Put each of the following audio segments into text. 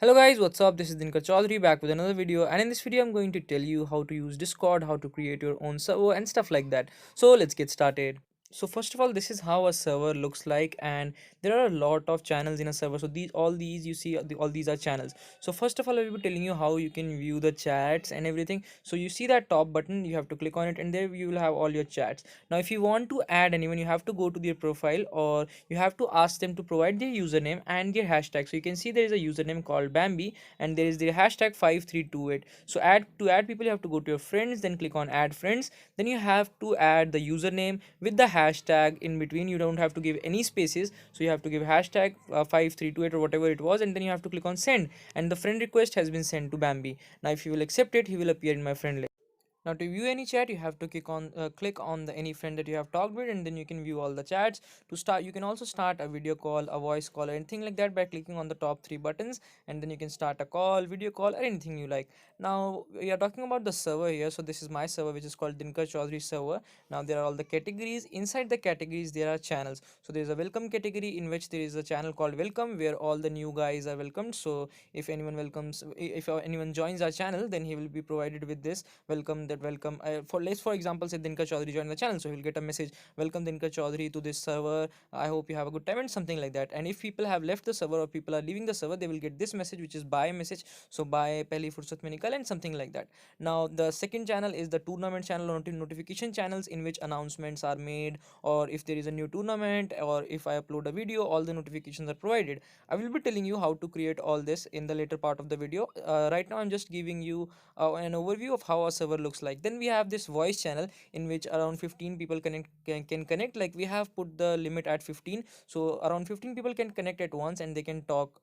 Hello guys, what's up? This is Dinkar Chaudhary back with another video, and in this video I'm going to tell you how to use Discord, how to create your own server and stuff like that. So let's get started. So first of all, this is how a server looks like, and there are a lot of channels in a server. So these all these you see all these are channels. So first of all, I will be telling you how you can view the chats and everything. So you see that top button, you have to click on it, and there you will have all your chats. Now if you want to add anyone, you have to go to their profile, or you have to ask them to provide their username and their hashtag. So you can see there is a username called Bambi, and there is the hashtag 5328. So add people, you have to go to your friends, then click on add friends. Then you have to add the username with the hashtag in between. You don't have to give any spaces, so you have to give hashtag 5328 or whatever it was, and then you have to click on send, and the friend request has been sent to Bambi. Now if you will accept it, he will appear in my friend list. Now to view any chat, you have to click on the any friend that you have talked with, and then you can view all the chats. To start, you can also start a video call, a voice call, or anything like that by clicking on the top three buttons, and then you can start a call, video call, or anything you like. Now we are talking about the server here. So this is my server, which is called Dinkar Chaudhary server. Now there are all the categories. Inside the categories there are channels. So there is a welcome category, in which there is a channel called welcome, where all the new guys are welcomed. So if anyone joins our channel, then he will be provided with this welcome. For let's for example say Dinkar Chaudhary joined the channel, so he'll get a message, welcome Dinkar Chaudhary to this server, I hope you have a good time, and something like that. And if people have left the server or people are leaving the server, they will get this message, which is bye message. So bye, pehli fursat mein nikal, and something like that. Now the second channel is the tournament channel or notification channels, in which announcements are made, or if there is a new tournament, or if I upload a video, all the notifications are provided. I will be telling you how to create all this in the later part of the video. Right now I'm just giving you an overview of how a server looks like. Then we have this voice channel, in which around 15 people can connect. Like we have put the limit at 15, so around 15 people can connect at once, and they can talk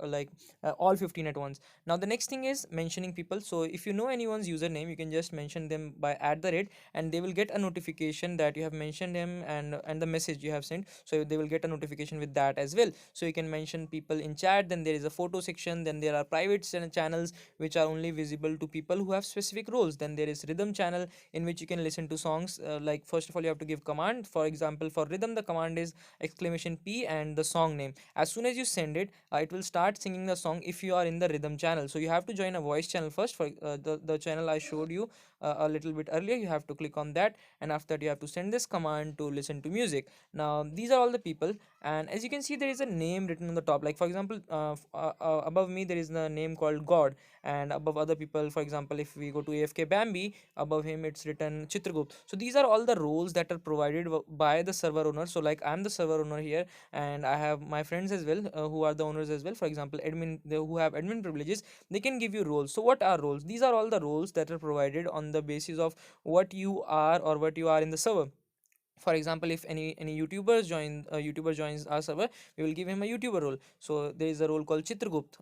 all 15 at once. Now the next thing is mentioning people. So if you know anyone's username, you can just mention them by at the rate, and they will get a notification that you have mentioned him, and the message you have sent, so they will get a notification with that as well. So you can mention people in chat. Then there is a photo section. Then there are private channels, which are only visible to people who have specific roles. Then there is rhythm channel, in which you can listen to songs. Like first of all, you have to give command. For example, for rhythm, the command is exclamation p and the song name. As soon as you send it, it will start singing the song if you are in the rhythm channel. So you have to join a voice channel first. For the channel I showed you a little bit earlier, you have to click on that, and after that you have to send this command to listen to music. Now these are all the people, and as you can see, there is a name written on the top. Like for example, above me there is the name called God, and above other people, for example, if we go to AFK Bambi, above him it's written Chitragupt. So these are all the roles that are provided by the server owner. So like I'm the server owner here, and I have my friends as well, who are the owners as well. For example, who have admin privileges, they can give you roles. So what are roles? These are all the roles that are provided on the basis of what you are, or what you are in the server. For example, if any YouTuber joins our server, we will give him a YouTuber role. So there is a role called Chitragupt.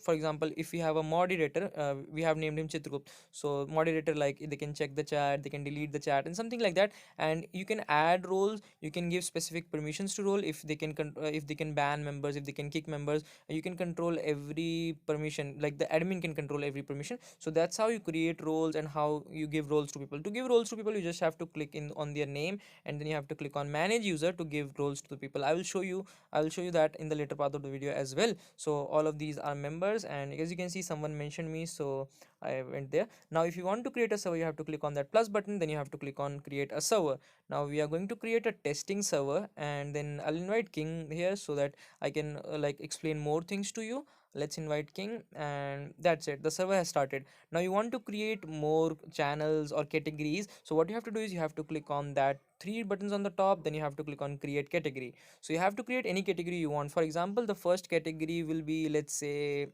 For example, if we have a moderator, we have named him Chitragupt. So moderator, like they can check the chat, they can delete the chat, and something like that. And you can add roles, you can give specific permissions to role. If they can if they can ban members, if they can kick members, you can control every permission. Like the admin can control every permission. So that's how you create roles and how you give roles to people. To give roles to people, you just have to click in on their name, and then you have to click on manage user to give roles to the people. I will show you that in the later part of the video as well. So all of these are members, and as you can see, someone mentioned me, so I went there. Now if you want to create a server, you have to click on that plus button, then you have to click on create a server. Now we are going to create a testing server, and then I'll invite King here so that I can like explain more things to you. Let's invite King, and that's it, the server has started. Now you want to create more channels or categories, so what you have to do is you have to click on that three buttons on the top, then you have to click on create category. So you have to create any category you want. For example, the first category will be, let's say,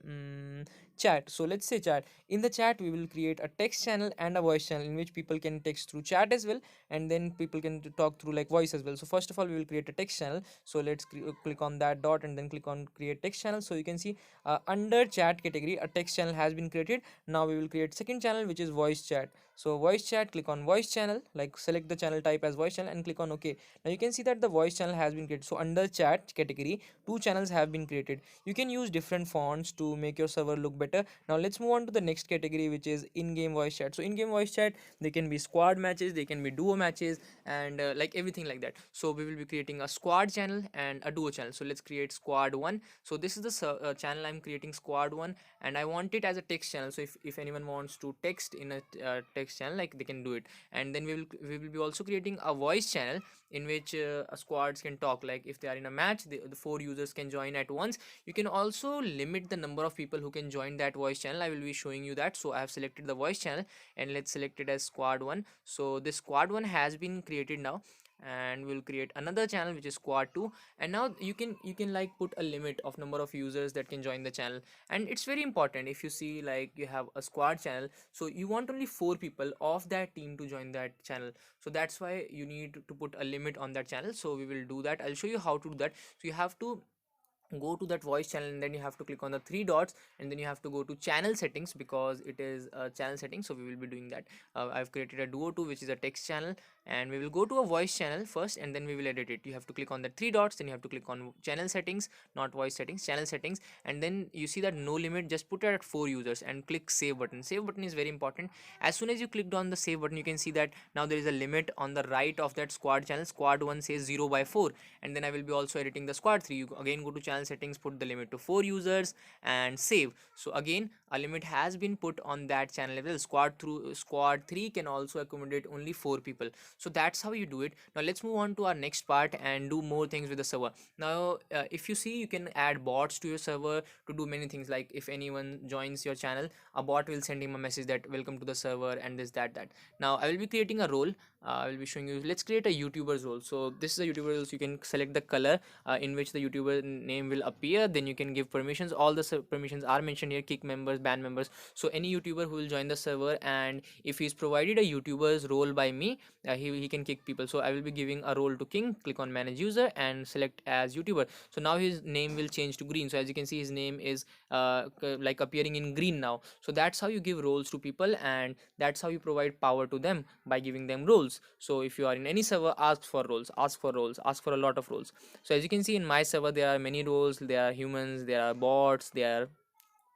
chat. So let's say chat. In the chat, we will create a text channel and a voice channel, in which people can text through chat as well, and then people can talk through like voice as well. So first of all, we will create a text channel. So let's click on that dot, and then click on create text channel. So you can see under chat category, a text channel has been created. Now we will create second channel, which is voice chat. So voice chat, click on voice channel, like select the channel type as voice channel and click on OK. Now you can see that the voice channel has been created. So under chat category, two channels have been created. You can use different fonts to make your server look better. Now let's move on to the next category, which is in-game voice chat. So in-game voice chat, they can be squad matches, they can be duo matches, and like everything like that. So we will be creating a squad channel and a duo channel. So let's create squad 1. So this is the channel I'm creating, squad 1, and I want it as a text channel. So if anyone wants to text in a text channel, like they can do it. And then we will be also creating a voice channel in which squads can talk. Like if they are in a match, the four users can join at once. You can also limit the number of people who can join that voice channel. I will be showing you that. So I have selected the voice channel, and let's select it as squad 1. So this squad 1 has been created now, and we'll create another channel which is squad 2. And now you can like put a limit of number of users that can join the channel. And it's very important, if you see, like you have a squad channel, so you want only 4 people of that team to join that channel. So that's why you need to put a limit on that channel. So we will do that. I'll show you how to do that. So you have to go to that voice channel, and then you have to click on the three dots, and then you have to go to channel settings, because it is a channel setting. So we will be doing that. I've created a duo 2, which is a text channel, and we will go to a voice channel first, and then we will edit it. You have to click on the three dots, then you have to click on channel settings, not voice settings, channel settings. And then you see that no limit, just put it at 4 users and click save button. Save button is very important. As soon as you clicked on the save button, you can see that now there is a limit on the right of that squad channel. Squad 1 says 0/4. And then I will be also editing the squad 3. You again go to channel settings, put the limit to 4 users, and save. So again, a limit has been put on that channel level. Squad 3 can also accommodate only 4 people. So that's how you do it. Now let's move on to our next part and do more things with the server. Now if you see, you can add bots to your server to do many things. Like if anyone joins your channel, a bot will send him a message that welcome to the server, and this, that. Now I will be creating a role. I will be showing you. Let's create a YouTuber's role. So this is a YouTuber role. So you can select the color in which the YouTuber name will appear. Then you can give permissions. All the permissions are mentioned here: kick members, ban members. So any YouTuber who will join the server, and if he is provided a YouTuber's role by me, he can kick people. So I will be giving a role to King. Click on manage user and select as YouTuber. So now his name will change to green. So as you can see, his name is like appearing in green now. So that's how you give roles to people, and that's how you provide power to them, by giving them roles. So if you are in any server, ask for roles, ask for roles, ask for a lot of roles. So as you can see, in my server there are many roles. There are humans, there are bots, there are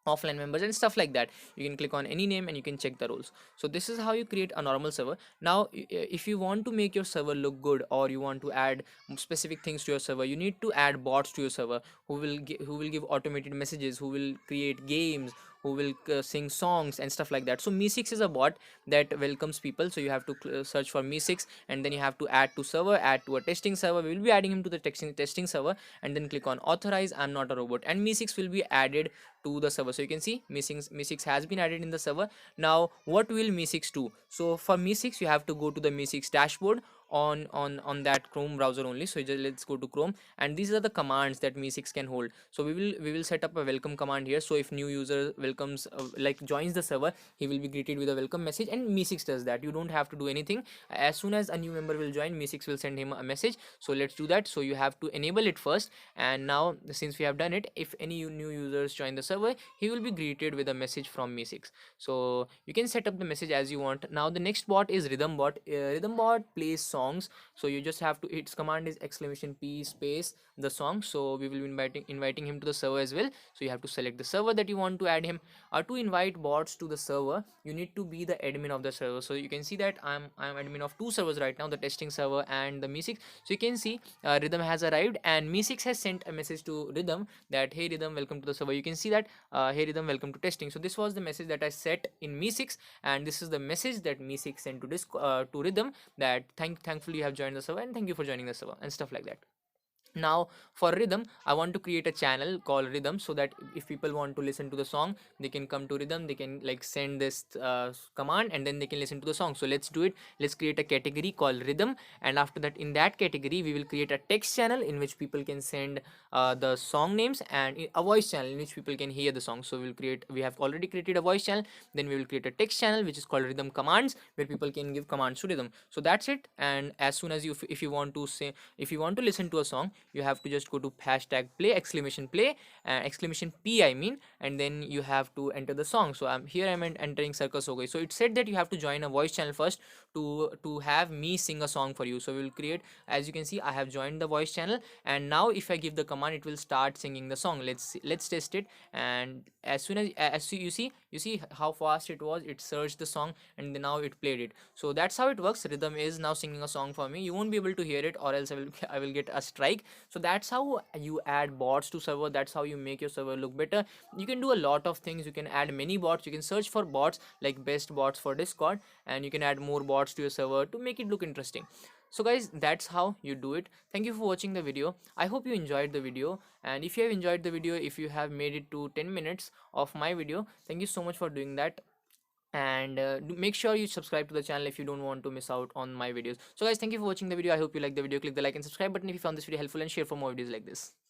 offline members and stuff like that. You can click on any name and you can check the roles. So this is how you create a normal server. Now if you want to make your server look good, or you want to add specific things to your server, you need to add bots to your server, who will give automated messages, who will create games, who will sing songs and stuff like that. So Me6 is a bot that welcomes people. So you have to search for Me6, and then you have to add to server, add to a testing server. We will be adding him to the testing server, and then click on authorize I'm not a robot, and Me6 will be added to the server. So you can see Me6 has been added in the server. Now what will Me6 do? So for Me6, you have to go to the Me6 dashboard on that Chrome browser only. So let's go to Chrome, and these are the commands that Me6 can hold. So we will set up a welcome command here. So if new user welcomes like joins the server, he will be greeted with a welcome message, and Me6 does that. You don't have to do anything. As soon as a new member will join, Me6 will send him a message. So let's do that. So you have to enable it first, and now since we have done it, if any new users join the server, he will be greeted with a message from Me6. So you can set up the message as you want. Now the next bot is Rhythm Bot. Rhythm Bot plays songs. So you just have to, its command is !p space the song. So we will be inviting him to the server as well. So you have to select the server that you want to add him. To invite bots to the server, you need to be the admin of the server. So you can see that I'm admin of 2 servers right now, the testing server and the Me6. So you can see Rhythm has arrived, and Me6 has sent a message to Rhythm that hey Rhythm, welcome to the server. You can see that hey Rhythm, welcome to testing. So this was the message that I set in Me6, and this is the message that Me6 sent to Rhythm, that thankfully you have joined the server, and thank you for joining the server, and stuff like that. Now for Rhythm, I want to create a channel called Rhythm, so that if people want to listen to the song, they can come to Rhythm. They can like send this command, and then they can listen to the song. So let's do it. Let's create a category called Rhythm, and after that, in that category, we will create a text channel in which people can send the song names, and a voice channel in which people can hear the song. So we have already created a voice channel. Then we will create a text channel which is called Rhythm Commands, where people can give commands to Rhythm. So that's it. And as soon as if you want to listen to a song, you have to just go to hashtag play, exclamation play, exclamation p I mean, and then you have to enter the song. So I'm here, I'm entering Circus Ho Gayi. So it said that you have to join a voice channel first to have me sing a song for you. So we will create, as you can see, I have joined the voice channel, and now if I give the command, it will start singing the song. Let's test it. And as soon as you see how fast it was, it searched the song, and then now it played it. So that's how it works. Rhythm is now singing a song for me. You won't be able to hear it, or else I will get a strike. So that's how you add bots to server. That's how you make your server look better. You can do a lot of things. You can add many bots. You can search for bots like best bots for Discord, and you can add more bots to your server to make it look interesting. So guys, that's how you do it. Thank you for watching the video. I hope you enjoyed the video, and if you have enjoyed the video, if you have made it to 10 minutes of my video, thank you so much for doing that. And make sure you subscribe to the channel if you don't want to miss out on my videos. So guys, thank you for watching the video. I hope you like the video. Click the like and subscribe button if you found this video helpful, and share for more videos like this.